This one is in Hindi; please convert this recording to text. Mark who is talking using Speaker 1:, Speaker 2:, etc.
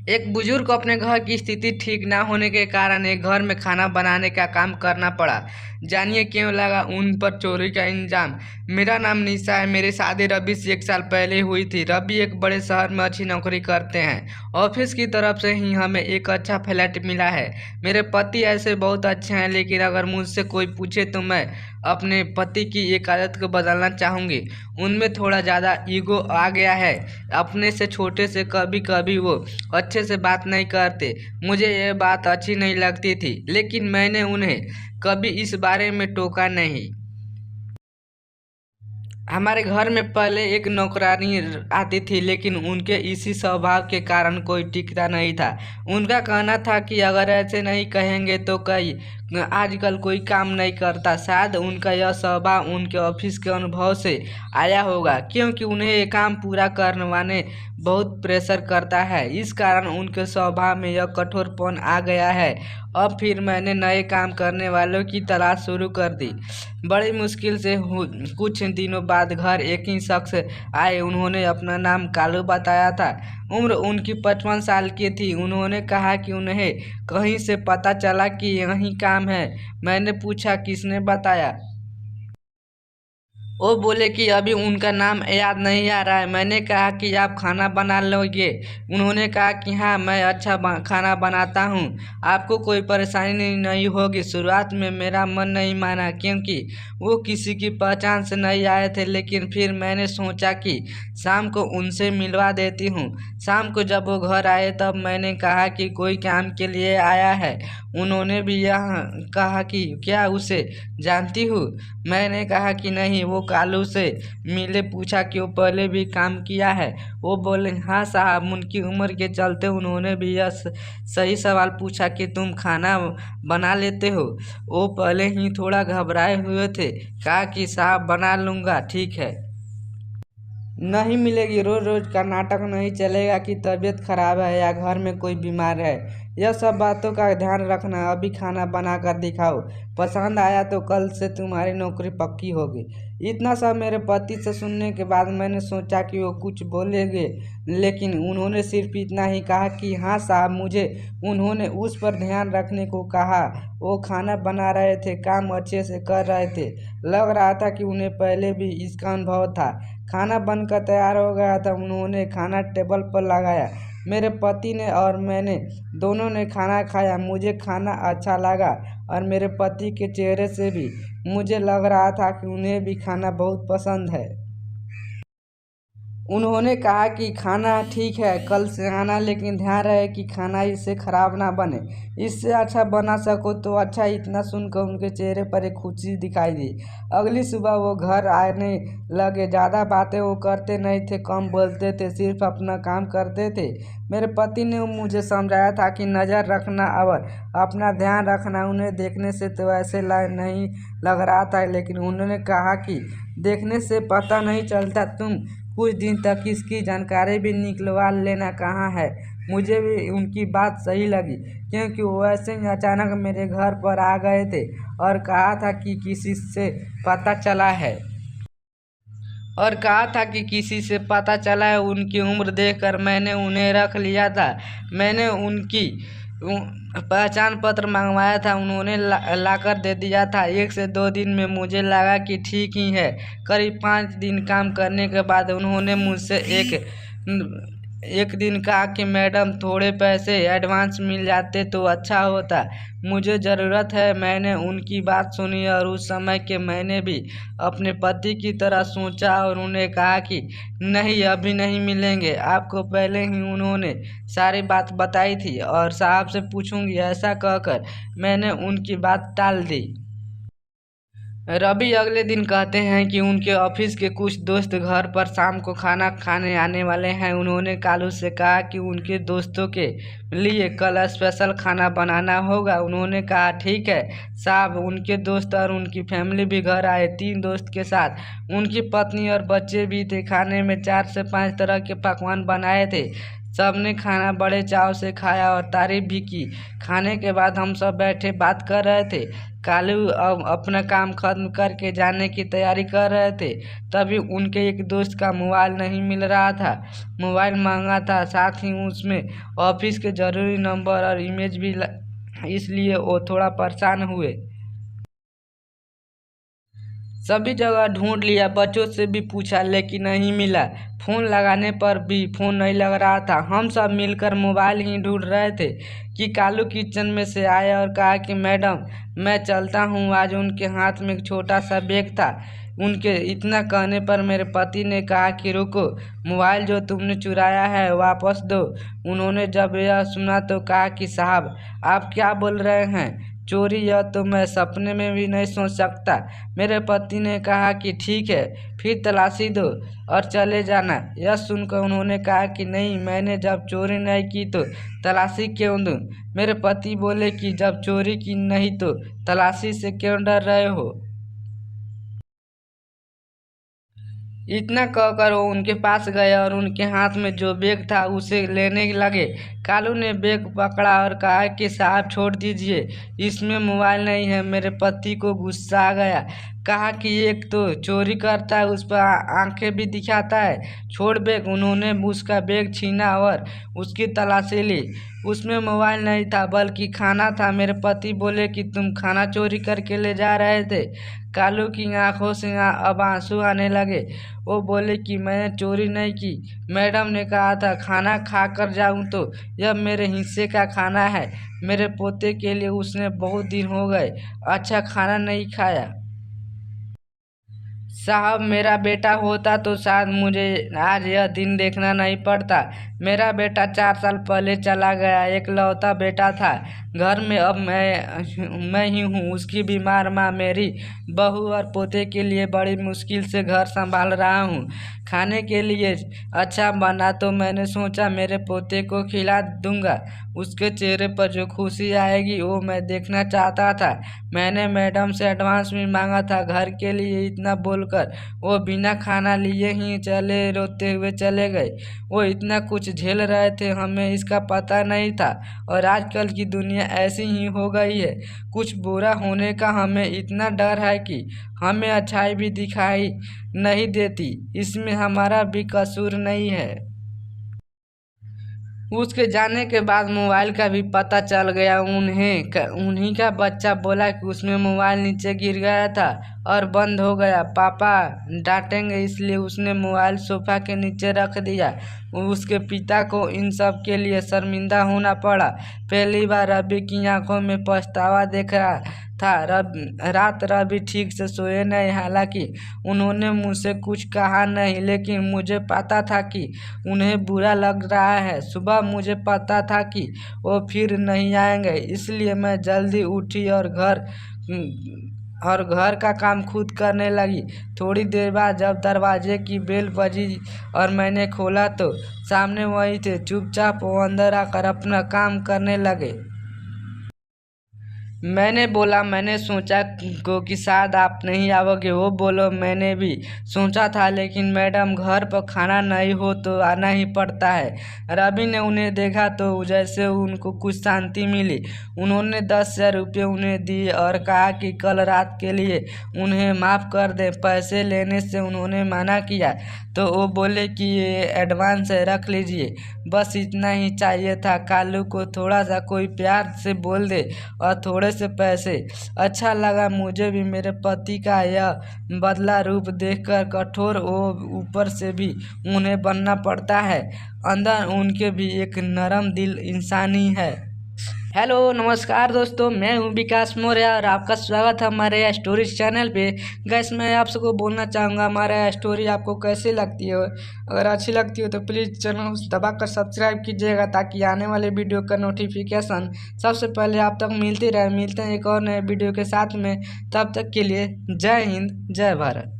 Speaker 1: एक बुजुर्ग को अपने घर की स्थिति ठीक ना होने के कारण एक घर में खाना बनाने का काम करना पड़ा। जानिए क्यों लगा उन पर चोरी का इल्जाम। मेरा नाम निशा है। मेरी शादी रवि से 1 साल पहले हुई थी। रवि एक बड़े शहर में अच्छी नौकरी करते हैं। ऑफिस की तरफ से ही हमें एक अच्छा फ्लैट मिला है। मेरे पति ऐसे बहुत अच्छे हैं, लेकिन अगर मुझसे कोई पूछे तो मैं अपने पति की एक आदत को बदलना चाहूँगी। उनमें थोड़ा ज़्यादा ईगो आ गया है। अपने से छोटे से कभी कभी वो अच्छे से बात नहीं करते। मुझे ये बात अच्छी नहीं लगती थी, लेकिन मैंने उन्हें कभी इस बारे में टोका नहीं। हमारे घर में पहले एक नौकरानी आती थी, लेकिन उनके इसी स्वभाव के कारण कोई टिकता नहीं था। उनका कहना था कि अगर ऐसे नहीं कहेंगे तो कई आजकल कोई काम नहीं करता। शायद उनका यह स्वभाव उनके ऑफिस के अनुभव से आया होगा, क्योंकि उन्हें ये काम पूरा करवाने बहुत प्रेशर करता है। इस कारण उनके स्वभाव में यह कठोरपन आ गया है। अब फिर मैंने नए काम करने वालों की तलाश शुरू कर दी। बड़ी मुश्किल से कुछ दिनों बाद घर एक ही शख्स आए। उन्होंने अपना नाम कालू बताया था। उम्र उनकी 55 साल की थी। उन्होंने कहा कि उन्हें कहीं से पता चला कि यही काम है। मैंने पूछा किसने बताया। वो बोले कि अभी उनका नाम याद नहीं आ रहा है। मैंने कहा कि आप खाना बना लोगे। उन्होंने कहा कि हाँ, मैं अच्छा खाना बनाता हूँ, आपको कोई परेशानी नहीं होगी। शुरुआत में मेरा मन नहीं माना, क्योंकि वो किसी की पहचान से नहीं आए थे, लेकिन फिर मैंने सोचा कि शाम को उनसे मिलवा देती हूँ। शाम को जब वो घर आए तब मैंने कहा कि कोई काम के लिए आया है। उन्होंने भी यह कहा कि क्या उसे जानती हूँ। मैंने कहा कि नहीं, वो कालू से मिले। पूछा कि वो पहले भी काम किया है। वो बोले हाँ साहब। उनकी उम्र के चलते उन्होंने भी यह सही सवाल पूछा कि तुम खाना बना लेते हो। वो पहले ही थोड़ा घबराए हुए थे। कहा कि साहब बना लूँगा, ठीक है। नहीं मिलेगी। रोज रोज का नाटक नहीं चलेगा कि तबीयत खराब है या घर में कोई बीमार है। यह सब बातों का ध्यान रखना। अभी खाना बना कर दिखाओ। पसंद आया तो कल से तुम्हारी नौकरी पक्की होगी। इतना सब मेरे पति से सुनने के बाद मैंने सोचा कि वो कुछ बोलेंगे, लेकिन उन्होंने सिर्फ इतना ही कहा कि हाँ साहब। मुझे उन्होंने उस पर ध्यान रखने को कहा। वो खाना बना रहे थे, काम अच्छे से कर रहे थे। लग रहा था कि उन्हें पहले भी इसका अनुभव था। खाना बनकर तैयार हो गया था। उन्होंने खाना टेबल पर लगाया। मेरे पति ने और मैंने दोनों ने खाना खाया। मुझे खाना अच्छा लगा और मेरे पति के चेहरे से भी मुझे लग रहा था कि उन्हें भी खाना बहुत पसंद है। उन्होंने कहा कि खाना ठीक है, कल से आना, लेकिन ध्यान रहे कि खाना इससे खराब ना बने। इससे अच्छा बना सको तो अच्छा। इतना सुनकर उनके चेहरे पर एक खुशी दिखाई दी। अगली सुबह वो घर आने लगे। ज़्यादा बातें वो करते नहीं थे, कम बोलते थे, सिर्फ अपना काम करते थे। मेरे पति ने मुझे समझाया था कि नज़र रखना और अपना ध्यान रखना। उन्हें देखने से तो ऐसे नहीं लग रहा था, लेकिन उन्होंने कहा कि देखने से पता नहीं चलता, तुम कुछ दिन तक इसकी जानकारी भी निकलवा लेना कहाँ है। मुझे भी उनकी बात सही लगी, क्योंकि वो ऐसे ही अचानक मेरे घर पर आ गए थे और कहा था कि किसी से पता चला है उनकी उम्र देखकर मैंने उन्हें रख लिया था। मैंने उनकी पहचान पत्र मंगवाया था। उन्होंने लाकर दे दिया था। 1 से 2 दिन में मुझे लगा कि ठीक ही है। करीब 5 दिन काम करने के बाद उन्होंने मुझसे एक दिन कहा कि मैडम, थोड़े पैसे एडवांस मिल जाते तो अच्छा होता, मुझे ज़रूरत है। मैंने उनकी बात सुनी और उस समय के मैंने भी अपने पति की तरह सोचा और उन्हें कहा कि नहीं, अभी नहीं मिलेंगे। आपको पहले ही उन्होंने सारी बात बताई थी और साहब से पूछूंगी, ऐसा कहकर मैंने उनकी बात टाल दी। रवि अगले दिन कहते हैं कि उनके ऑफिस के कुछ दोस्त घर पर शाम को खाना खाने आने वाले हैं। उन्होंने कालू से कहा कि उनके दोस्तों के लिए कल स्पेशल खाना बनाना होगा। उन्होंने कहा ठीक है साहब। उनके दोस्त और उनकी फैमिली भी घर आए। 3 दोस्त के साथ उनकी पत्नी और बच्चे भी थे। खाने में 4 से 5 तरह के पकवान बनाए थे। सबने खाना बड़े चाव से खाया और तारीफ भी की। खाने के बाद हम सब बैठे बात कर रहे थे। कालू अब अपना काम खत्म करके जाने की तैयारी कर रहे थे। तभी उनके एक दोस्त का मोबाइल नहीं मिल रहा था। मोबाइल महंगा था, साथ ही उसमें ऑफिस के ज़रूरी नंबर और इमेज भी इसलिए वो थोड़ा परेशान हुए। सभी जगह ढूंढ लिया, बच्चों से भी पूछा लेकिन नहीं मिला। फ़ोन लगाने पर भी फ़ोन नहीं लग रहा था। हम सब मिलकर मोबाइल ही ढूंढ रहे थे कि कालू किचन में से आया और कहा कि मैडम मैं चलता हूँ। आज उनके हाथ में एक छोटा सा बैग था। उनके इतना कहने पर मेरे पति ने कहा कि रुको, मोबाइल जो तुमने चुराया है वापस दो। उन्होंने जब यह सुना तो कहा कि साहब आप क्या बोल रहे हैं, चोरी यह तो मैं सपने में भी नहीं सोच सकता। मेरे पति ने कहा कि ठीक है, फिर तलाशी दो और चले जाना। यह सुनकर उन्होंने कहा कि नहीं, मैंने जब चोरी नहीं की तो तलाशी क्यों दूं। मेरे पति बोले कि जब चोरी की नहीं तो तलाशी से क्यों डर रहे हो। इतना कहकर वो उनके पास गए और उनके हाथ में जो बैग था उसे लेने लगे। कालू ने बैग पकड़ा और कहा कि साहब छोड़ दीजिए, इसमें मोबाइल नहीं है। मेरे पति को गुस्सा आ गया, कहा कि एक तो चोरी करता है, उस पर आंखें भी दिखाता है, छोड़ बैग। उन्होंने उसका बैग छीना और उसकी तलाशी ली। उसमें मोबाइल नहीं था बल्कि खाना था। मेरे पति बोले कि तुम खाना चोरी करके ले जा रहे थे। कालू की आंखों से अब आंसू आने लगे। वो बोले कि मैंने चोरी नहीं की, मैडम ने कहा था खाना खा कर जाऊँ तो यह मेरे हिस्से का खाना है। मेरे पोते के लिए उसने बहुत दिन हो गए अच्छा खाना नहीं खाया। साहब मेरा बेटा होता तो शायद मुझे आज यह दिन देखना नहीं पड़ता। मेरा बेटा 4 साल पहले चला गया, एकलौता बेटा था घर में। अब मैं ही हूँ उसकी बीमार माँ। मेरी बहू और पोते के लिए बड़ी मुश्किल से घर संभाल रहा हूँ। खाने के लिए अच्छा बना तो मैंने सोचा मेरे पोते को खिला दूंगा। उसके चेहरे पर जो खुशी आएगी वो मैं देखना चाहता था। मैंने मैडम से एडवांस भी मांगा था घर के लिए। इतना बोलकर वो बिना खाना लिए ही रोते हुए चले गए। वो इतना कुछ झेल रहे थे, हमें इसका पता नहीं था। और आजकल की दुनिया ऐसी ही हो गई है, कुछ बुरा होने का हमें इतना डर है कि हमें अच्छाई भी दिखाई नहीं देती। इसमें हमारा भी कसूर नहीं है। उसके जाने के बाद मोबाइल का भी पता चल गया। उन्हीं का बच्चा बोला कि उसमें मोबाइल नीचे गिर गया था और बंद हो गया। पापा डांटेंगे इसलिए उसने मोबाइल सोफा के नीचे रख दिया। उसके पिता को इन सब के लिए शर्मिंदा होना पड़ा। पहली बार रवि की आंखों में पछतावा देख रहा था। रात रवि ठीक से सोए नहीं। हालांकि उन्होंने मुझसे कुछ कहा नहीं, लेकिन मुझे पता था कि उन्हें बुरा लग रहा है। सुबह मुझे पता था कि वो फिर नहीं आएंगे, इसलिए मैं जल्दी उठी और घर का काम खुद करने लगी। थोड़ी देर बाद जब दरवाजे की बेल बजी और मैंने खोला तो सामने वही थे। चुपचाप वो अंदर आकर अपना काम करने लगे। मैंने बोला मैंने सोचा कि शायद आप नहीं आओगे। वो बोलो मैंने भी सोचा था, लेकिन मैडम घर पर खाना नहीं हो तो आना ही पड़ता है। रवि ने उन्हें देखा तो जैसे उनको कुछ शांति मिली। उन्होंने 10,000 रुपये उन्हें दिए और कहा कि कल रात के लिए उन्हें माफ़ कर दें। पैसे लेने से उन्होंने मना किया तो वो बोले कि ये एडवांस है, रख लीजिए। बस इतना ही चाहिए था। कालू को थोड़ा सा कोई प्यार से बोल दे और थोड़े से पैसे। अच्छा लगा मुझे भी मेरे पति का यह बदला रूप देखकर। कठोर वो ऊपर से भी उन्हें बनना पड़ता है, अंदर उनके भी एक नरम दिल इंसानी है। हेलो नमस्कार दोस्तों, मैं हूं विकास मौर्य और आपका स्वागत है हमारे स्टोरीज चैनल पे। गैस मैं आप सबको बोलना चाहूँगा हमारा स्टोरी आपको कैसी लगती है। अगर अच्छी लगती हो तो प्लीज़ चैनल दबाकर सब्सक्राइब कीजिएगा ताकि आने वाले वीडियो का नोटिफिकेशन सबसे पहले आप तक मिलती रहे। मिलते हैं एक और नए वीडियो के साथ में, तब तक के लिए जय हिंद जय भारत।